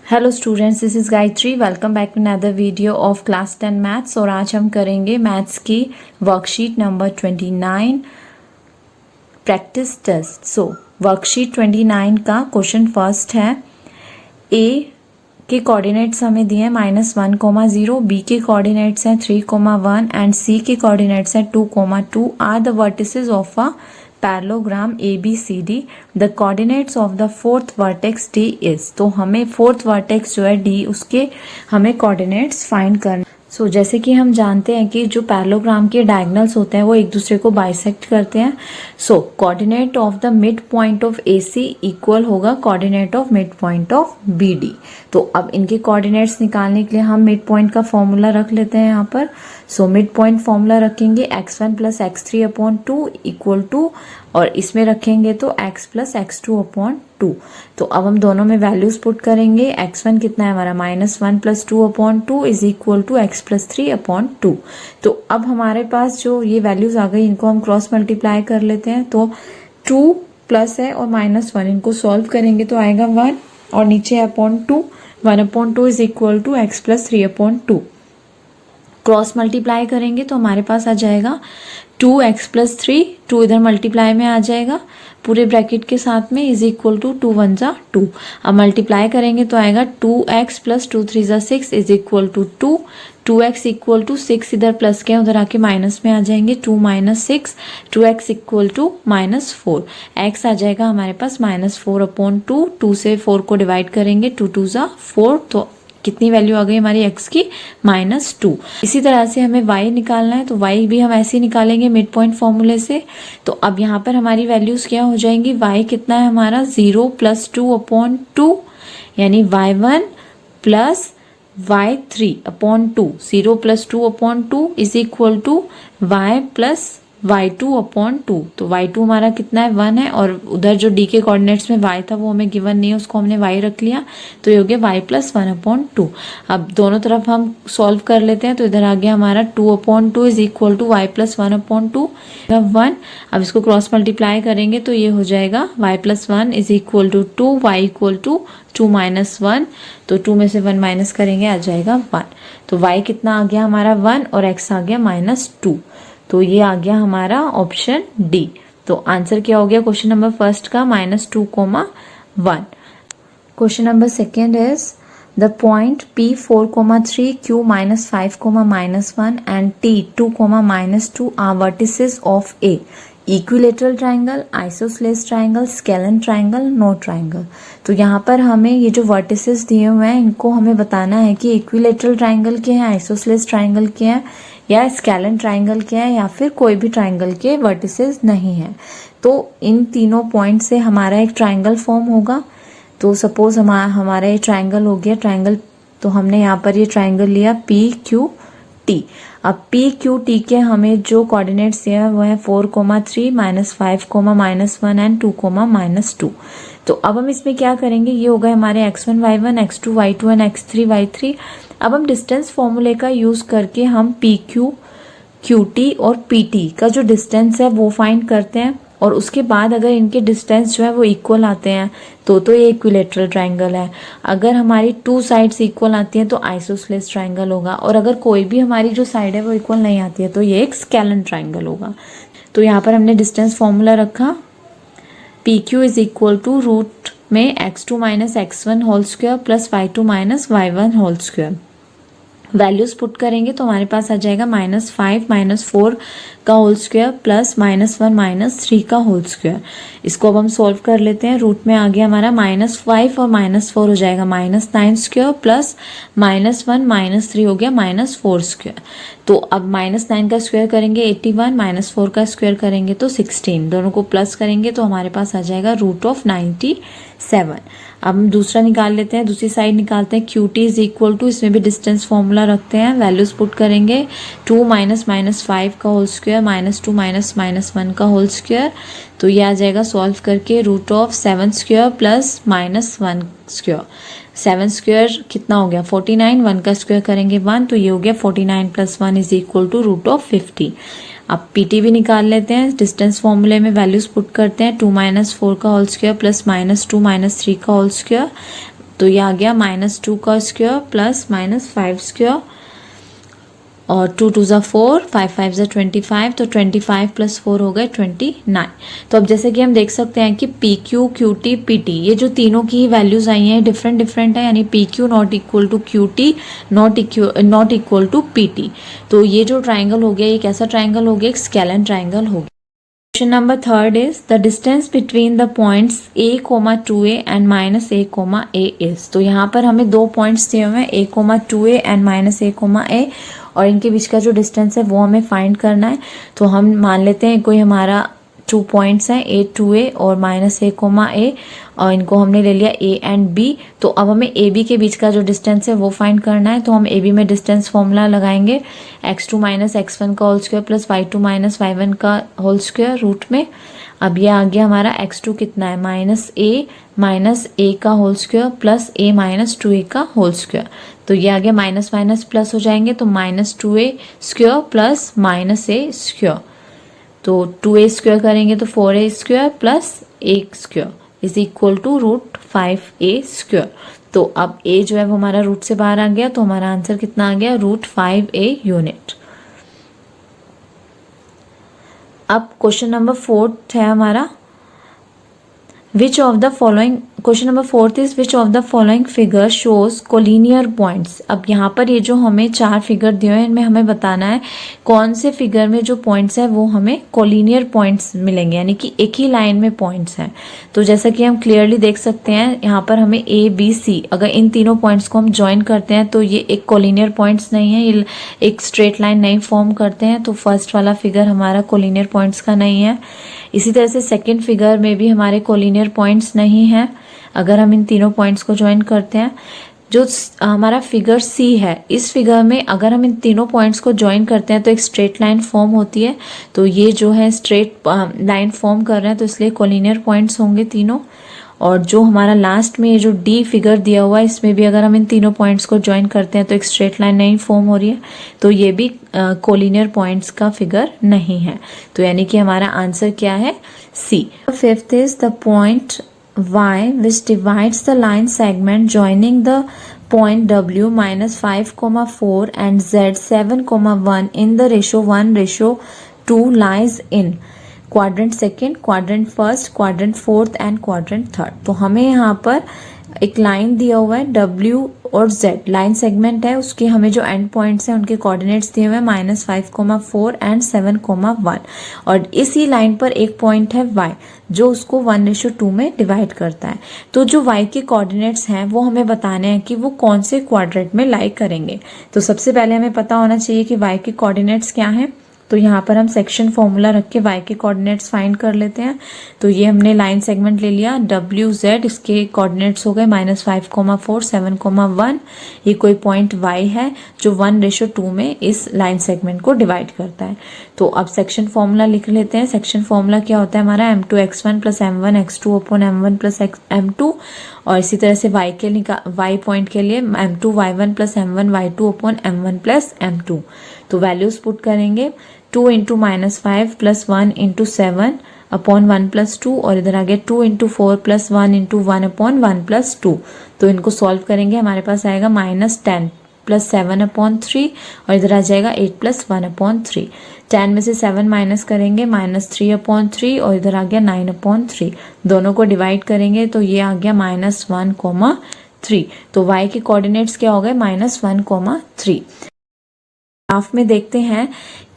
Hello students, this is Gayatri. Welcome back to another video of class 10 maths. और आज हम करेंगे मैथ्स की worksheet number 29 practice test. So worksheet 29 का question first है, ए के कोऑर्डिनेट्स हमें दिए हैं -1,0, बी के कोऑर्डिनेट्स हैं 3,1 एंड सी के कोऑर्डिनेट्स हैं 2,2 are the vertices of a parallelogram ABCD। The coordinates of the fourth vertex D is. तो हमें फोर्थ वर्टेक्स जो है D, उसके हमें कोऑर्डिनेट्स फाइंड करना। सो जैसे कि हम जानते हैं कि जो पैरेललोग्राम के डायगोनल्स होते हैं वो एक दूसरे को बाइसेक्ट करते हैं। So coordinate of the mid point of AC equal होगा coordinate of mid point of BD। तो अब इनके कोऑर्डिनेट्स निकालने के लिए हम मिड पॉइंट का फॉर्मूला रख लेते हैं यहाँ पर। सो मिड पॉइंट फॉर्मूला रखेंगे x1 plus x3/2 equal to, और इसमें रखेंगे तो x प्लस x2/2। तो अब हम दोनों में वैल्यूज पुट करेंगे। x1 कितना है हमारा -1 plus 2/2 is equal to x plus 3/2। तो अब हमारे पास जो ये वैल्यूज आ गई, इनको हम क्रॉस मल्टीप्लाई कर लेते हैं। तो 2 प्लस है और -1, इनको सॉल्व करेंगे तो आएगा 1 और नीचे /2, 1/2 is equal to x plus 3/2। Cross multiply करेंगे तो हमारे पास आ जाएगा 2x प्लस 3, 2 इधर मल्टीप्लाई में आ जाएगा पूरे ब्रैकेट के साथ में, इज इक्वल टू 2 1 जा 2। अब मल्टीप्लाई करेंगे तो आएगा 2x प्लस 2 3 जा 6 is equal to 2। 2x equal to 6 इधर प्लस के उधर आके माइनस में आ जाएंगे, 2 minus 6, 2x equal to -4। x आ जाएगा हमारे पास -4/2। 2 से 4 को डिवाइड करेंगे, 2 2 जा 4, तो कितनी वैल्यू आ गई हमारी x की -2। इसी तरह से हमें y निकालना है, तो y भी हम ऐसे ही निकालेंगे मिड पॉइंट फॉर्मूले से। तो अब यहाँ पर हमारी वैल्यूज क्या हो जाएंगी, y कितना है हमारा 0 प्लस 2/2 यानी y1 plus y3/2। 0 plus 2/2 is equal to y plus y2/2। तो y2 हमारा कितना है 1 है, और उधर जो d के कोऑर्डिनेट्स में y था वो हमें गिवन नहीं है, उसको हमने y रख लिया, तो ये हो गया y प्लस 1/2। अब दोनों तरफ हम सॉल्व कर लेते हैं। तो इधर आ गया हमारा 2/2 is equal to y plus 1/2 1। अब इसको क्रॉस मल्टीप्लाई करेंगे तो ये हो जाएगा y plus 1 is equal to 2, y equal to 2 minus 1। तो 2 में से 1 माइनस करेंगे, आ जाएगा 1। तो y कितना आ गया हमारा 1 और x आ गया -2। तो ये आ गया हमारा ऑप्शन डी। तो आंसर क्या हो गया क्वेश्चन नंबर फर्स्ट का -2,1। Question number second is the point P4,3, Q -5,-1 and T2, -2 are vertices of a equilateral triangle, isosceles triangle, scalene triangle, no triangle. तो यहाँ पर हमें ये जो वर्टिसेस दिए हुए हैं इनको हमें बताना है कि इक्विलेटरल ट्राइंगल के हैं, आइसोसेलेस ट्राइंगल के हैं, या स्केलन ट्राइंगल के हैं, या फिर कोई भी ट्राइंगल के वर्टिसेस नहीं है। तो इन तीनों पॉइंट से हमारा एक ट्राइंगल फॉर्म होगा। तो सपोज हमारा ये ट्राइंगल हो गया ट्राइंगल, तो हमने यहाँ पर ये ट्राइंगल लिया PQT। अब PQT के हमें जो कोऑर्डिनेट्स दिए हैं वो है 4,3, -5, -1 एंड 2, -2। तो अब हम इसमें क्या करेंगे, ये हो गए हमारे x1 y1, x2 y2 and x3 y3। अब हम डिस्टेंस फॉर्मूले का यूज करके हम PQ, QT और PT का जो डिस्टेंस है वो फाइंड करते हैं, और उसके बाद अगर इनके डिस्टेंस जो है वो इक्वल आते हैं तो ये इक्विलेटरल ट्राइंगल है। अगर हमारी 2 साइड्स इक्वल आती हैं तो आइसोसेलेस ट्राइंगल होगा, और अगर कोई भी हमारी जो साइड है वो इक्वल नहीं आती है तो ये एक स्केलन ट्राइंगल होगा। तो यहाँ पर हमने डिस्टेंस फॉर्मूला रखा, PQ is equal to root में x2 minus x1 whole square plus y2 minus y1 whole square. Values put करेंगे तो हमारे पास आ जाएगा -5 -4 का होल स्क्वायर प्लस -1 -3 का होल स्क्वायर। इसको अब हम सॉल्व कर लेते हैं। रूट में आ गया हमारा -5 और -4 हो जाएगा -9 स्क्वायर प्लस -1 -3 हो गया -4 स्क्वायर। तो अब -9 का स्क्वायर करेंगे 81, -4 का स्क्वायर करेंगे तो 16, दोनों को प्लस करेंगे तो हमारे पास आ जाएगा √97। अब हम दूसरा निकाल लेते हैं, दूसरी साइड निकालते हैं। QT इज इक्वल टू, इसमें भी डिस्टेंस फॉर्मूला रखते हैं, वैल्यूज पुट करेंगे 2 -5 का होल स्क्वायर -2 -1 का होल स्क्वायर। तो ये आ जाएगा सॉल्व करके √7 स्क्वायर प्लस -1 स्क्वायर। 7 स्क्वायर कितना हो गया 49, 1 का स्क्वायर करेंगे 1, तो ये हो गया 49 + 1 इज इक्वल टू √50। अब PT भी निकाल लेते हैं, डिस्टेंस फॉर्मूले में वैल्यूज पुट करते हैं। 2 - 4 का होल स्क्वायर प्लस -2 - 3 का होल स्क्वायर तो ये आ गया -2 का स्क्वायर प्लस -5 स्क्वायर और 2 2 ज़ा 4, 5 5 ज़ा 25, तो 25 प्लस 4 हो गए 29। तो अब जैसे कि हम देख सकते हैं कि P Q Q T P T ये जो तीनों की वैल्यूज आई हैं डिफरेंट डिफरेंट है, यानी P Q not equal to Q T not equal to P T. तो ये जो ट्राइंगल हो गया ये कैसा ट्राइंगल हो गया, एक स्केलन ट्राइंगल हो गया। Question number 3 is the distance between the points a, 2a and -a, a is। तो यहाँ पर हमें दो पॉइंट्स दिए हुए हैं a, 2a and -a, a और इनके बीच का जो डिस्टेंस है वो हमें फाइंड करना है। तो हम मान लेते हैं कोई हमारा 2 पॉइंट्स हैं a, 2a और -a, a और इनको हमने ले लिया a एंड b। तो अब हमें a b के बीच का जो डिस्टेंस है वो फाइंड करना है। तो हम a b में डिस्टेंस फॉर्मूला लगाएंगे x2 - x1 का whole square plus y2 - y1 का होल स्क्वायर रूट में। अब ये आ गया हमारा x2 कितना है -a का whole square plus a - 2a का होल स्क्वायर। तो ये आ गया माइनस माइनस प्लस हो जाएंगे, तो -2a square plus -a square. तो 2a स्क्वायर करेंगे तो 4a square plus a square is equal to √5a square. तो अब a जो है वो हमारा रूट से बाहर आ गया, तो हमारा आंसर कितना आ गया √5a यूनिट। अब क्वेश्चन नंबर 4 है हमारा which of the following, question number 4 is which of the following figure shows collinear points. अब यहाँ पर ये जो हमें 4 फिगर दिए हैं इनमें हमें बताना है कौन से फिगर में जो पॉइंट्स है वो हमें कोलिनियर पॉइंट्स मिलेंगे, यानी कि एक ही लाइन में पॉइंट्स हैं। तो जैसा कि हम क्लियरली देख सकते हैं यहाँ पर हमें ए बी सी, अगर इन तीनों पॉइंट्स को हम ज्वाइन करते हैं तो ये एक कोलिनियर पॉइंट्स नहीं है, ये एक स्ट्रेट लाइन नहीं फॉर्म करते हैं। तो फर्स्ट वाला फिगर हमारा कोलिनियर पॉइंट्स का नहीं है। इसी तरह से सेकेंड फिगर में भी हमारे कोलिनियर पॉइंट्स नहीं हैं अगर हम इन तीनों पॉइंट्स को ज्वाइन करते हैं। जो हमारा फिगर सी है, इस फिगर में अगर हम इन तीनों पॉइंट्स को ज्वाइन करते हैं तो एक स्ट्रेट लाइन फॉर्म होती है। तो ये जो है स्ट्रेट लाइन फॉर्म कर रहे हैं तो इसलिए कोलिनियर पॉइंट्स होंगे तीनों। और जो हमारा लास्ट में ये जो डी फिगर दिया हुआ है इसमें भी अगर हम इन तीनों पॉइंट्स को ज्वाइन करते हैं तो एक स्ट्रेट लाइन नहीं फॉर्म हो रही है, तो ये भी कोलिनियर पॉइंट्स का फिगर नहीं है। तो यानी कि हमारा आंसर क्या है C. Fifth is the point y which divides the line segment joining the point w -5,4 and z 7,1 in the ratio 1:2 lies in quadrant second, quadrant first, quadrant fourth and quadrant third. तो हमें यहाँ पर एक line दिया हुआ है W और Z, line segment है, उसके हमें जो एंड पॉइंट्स हैं उनके कोऑर्डिनेट्स दिए हुए हैं -5,4 एंड 7,1 और इसी लाइन पर एक पॉइंट है Y जो उसको 1:2 में डिवाइड करता है। तो जो Y के कोऑर्डिनेट्स हैं वो हमें बताने हैं कि वो कौन से क्वाड्रेंट में लाई करेंगे। तो सबसे पहले हमें पता होना चाहिए कि Y के कोऑर्डिनेट्स क्या हैं। तो यहाँ पर हम सेक्शन फॉर्मूला रख के y के कोऑर्डिनेट्स फाइंड कर लेते हैं। तो ये हमने लाइन सेगमेंट ले लिया WZ, इसके कोऑर्डिनेट्स हो गए -5,4 7,1। ये कोई पॉइंट y है जो 1:2 में इस लाइन सेगमेंट को डिवाइड करता है। तो अब सेक्शन फॉर्मूला लिख लेते हैं। सेक्शन फॉर्मूला क्या होता है हमारा m2x1 + m1x2 / m1 + m2 और इसी तरह से y पॉइंट के लिए m2y1 + m1y2 / m1 + m2। तो वैल्यूज पुट करेंगे 2 × -5 + 1 × 7 / 1 + 2 और इधर आ गया 2 × 4 + 1 × 1 / 1 + 2। तो इनको सॉल्व करेंगे, हमारे पास आएगा -10 + 7/3 और इधर आ जाएगा 8 + 1/3। 10 में से 7 माइनस करेंगे -3/3 और इधर आ गया 9/3। दोनों को डिवाइड करेंगे तो ये आ गया -1,3। तो y के कोऑर्डिनेट्स क्या हो गए -1,3। ग्राफ में देखते हैं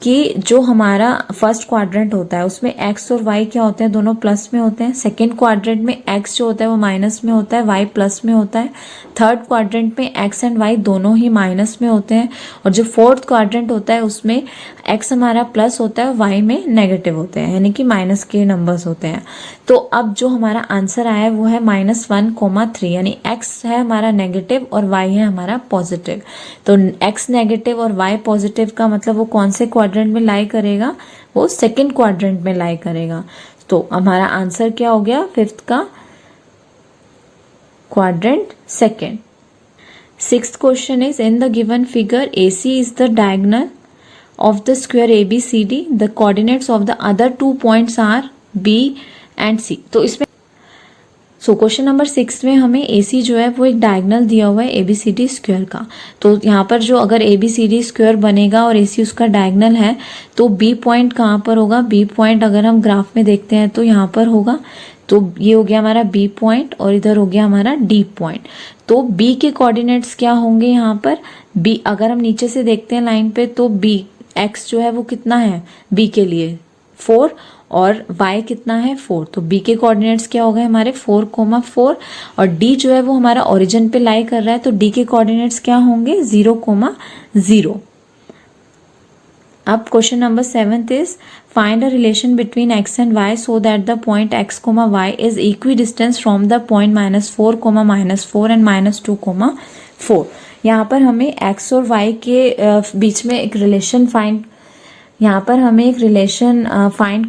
कि जो हमारा फर्स्ट क्वाड्रेंट होता है उसमें x और y क्या होते हैं, दोनों प्लस में होते हैं। सेकेंड क्वाड्रेंट में x जो होता है वो माइनस में होता है, y प्लस में होता है। थर्ड क्वाड्रेंट में x एंड y दोनों ही माइनस में होते हैं और जो फोर्थ क्वाड्रेंट होता है उसमें x हमारा प्लस होता है, y में नेगेटिव होते हैं, यानी कि माइनस के नंबर्स होते हैं। तो अब जो हमारा आंसर आया है वो है -1,3, यानी x है हमारा नेगेटिव और y है हमारा पॉजिटिव। तो x नेगेटिव और y पॉजिटिव का मतलब वो कौन से क्वाड्रेंट में लाई करेगा, वो सेकंड क्वाड्रेंट में लाई करेगा। तो हमारा आंसर क्या हो गया फिफ्थ का quadrant second. Sixth question is in the given figure AC is the diagonal of the square ABCD, the coordinates of the other 2 points are B and C। तो इसमें सो क्वेश्चन नंबर 6 में हमें AC जो है वो एक diagonal दिया हुआ है ABCD स्क्वायर का। तो यहाँ पर जो अगर ABCD स्क्वायर बनेगा और AC उसका डायगोनल है तो B पॉइंट कहाँ पर होगा? B पॉइंट अगर हम ग्राफ में देखते हैं तो यहाँ पर होगा। तो ये हो गया हमारा B पॉइंट और इधर हो गया हमारा D पॉइंट। तो B के कोऑर्डिनेट्स क्या होंगे यहाँ पर? B अगर हम नीचे से देखते हैं लाइन पे तो B x जो है वो कितना है B के लिए 4 और y कितना है 4। तो b के कोऑर्डिनेट्स क्या हो गए हमारे 4,4 और d जो है वो हमारा ओरिजिन पे लाई कर रहा है तो d के कोऑर्डिनेट्स क्या होंगे 0,0। अब question number 7 is find a relation between x and y so that the point x, y is equi distance from the point -4, -4 and -2,4। यहाँ पर हमें x और y के बीच में एक रिलेशन फाइंड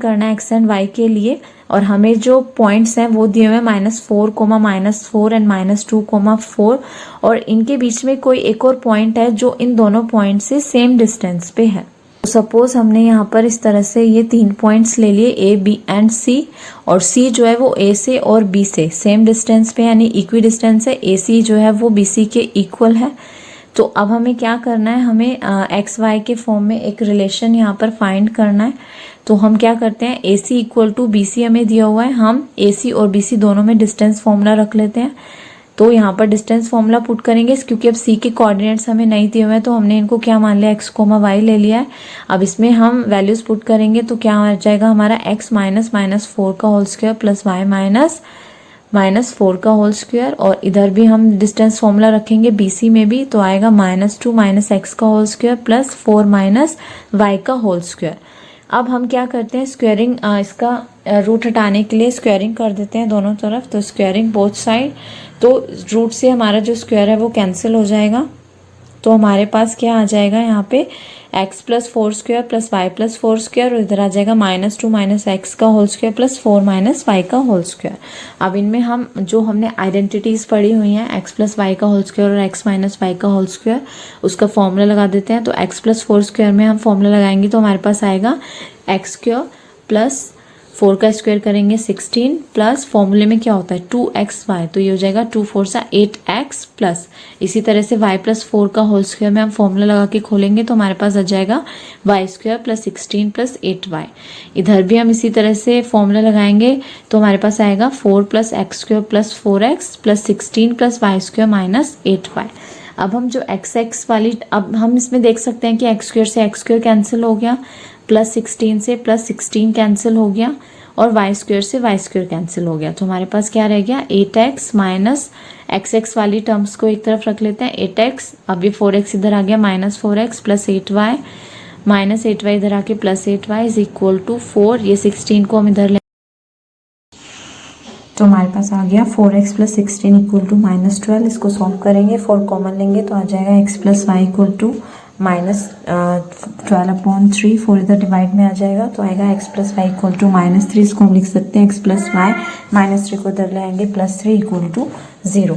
करना है x एंड y के लिए और हमें जो पॉइंट्स हैं वो दिए हुए -4, -4 एंड -2,4 और इनके बीच में कोई एक और पॉइंट है जो इन दोनों पॉइंट से सेम डिस्टेंस पे है। सपोज हमने यहाँ पर इस तरह से ये 3 पॉइंट्स ले लिए A, B एंड C और C जो है वो A से और B से सेम डिस्टेंस पे यानी इक्वी डिस्टेंस है। AC जो है वो BC के इक्वल है। तो अब हमें क्या करना है? हमें एक्स वाई के फॉर्म में एक रिलेशन यहाँ पर फाइंड करना है। तो हम क्या करते हैं AC इक्वल टू BC हमें दिया हुआ है, हम AC और BC दोनों में डिस्टेंस फॉर्मूला रख लेते हैं। तो यहाँ पर डिस्टेंस फॉर्मूला पुट करेंगे क्योंकि अब C के कोऑर्डिनेट्स हमें नहीं दिए हुए हैं तो हमने इनको क्या मान लिया x, y ले लिया है। अब इसमें हम वैल्यूज पुट करेंगे तो क्या आ जाएगा हमारा x -4 का होल स्क्वायर प्लस y -4 का होल स्क्वायर और इधर भी हम डिस्टेंस फॉर्मूला रखेंगे BC में भी तो आएगा -2 x का होल स्क्वायर प्लस 4 y का होल स्क्वायर। अब हम क्या करते हैं स्क्वायरिंग, इसका रूट हटाने के लिए स्क्वायरिंग कर देते हैं दोनों तरफ। तो स्क्वायरिंग बोथ साइड, तो रूट से हमारा जो स्क्वायर है वो कैंसिल हो जाएगा। तो हमारे पास क्या आ जाएगा यहाँ पे x plus 4 square plus y plus 4 square और इधर आ जाएगा -2 x का होल स्क्वायर प्लस 4 y का होल स्क्वायर। अब इनमें हम जो हमने आइडेंटिटीज पढ़ी हुई हैं x प्लस y का होल स्क्वायर और x माइनस y का होल स्क्वायर उसका फॉर्मूला लगा देते हैं। तो x प्लस 4 स्क्वायर में हम फॉर्मूला लगाएंगे तो हमारे पास आएगा x स्क्वायर प्लस 4 का स्क्वायर करेंगे 16 प्लस फॉर्मूले में क्या होता है 2xy तो ये हो जाएगा 2 4 सा 8x प्लस इसी तरह से y प्लस 4 का होल स्क्वायर में हम फॉर्मूला लगा के खोलेंगे तो हमारे पास आ जाएगा y square plus 16 plus 8y। इधर भी हम इसी तरह से फॉर्मूला लगाएंगे तो हमारे पास आएगा 4 plus x square plus 4x plus 16 plus y square minus 8y। अब हम जो x वाली, अब हम इसमें देख सकते हैं कि x स्क्वायर से x स्क्वायर कैंसिल हो गया, प्लस 16 से प्लस 16 कैंसिल हो गया और y स्क्वायर से y स्क्वायर कैंसिल हो गया। तो हमारे पास क्या रह गया 8x माइनस x वाली टर्म्स को एक तरफ रख लेते हैं 8x, अब ये 4x इधर आ गया -4x plus 8y minus 8y इधर आके plus 8y is equal to 4। ये 16 को हम इधर ले तो हमारे पास आ गया 4x प्लस 16 इक्वल टू -12। इसको सॉल्व करेंगे 4 कॉमन लेंगे तो आ जाएगा x plus y equal to -12/3। 4 इधर डिवाइड में आ जाएगा तो आएगा x plus y equal to -3। इसको हम लिख सकते हैं x प्लस वाई -3 को इधर ले आएंगे +3 इक्वल टू 0।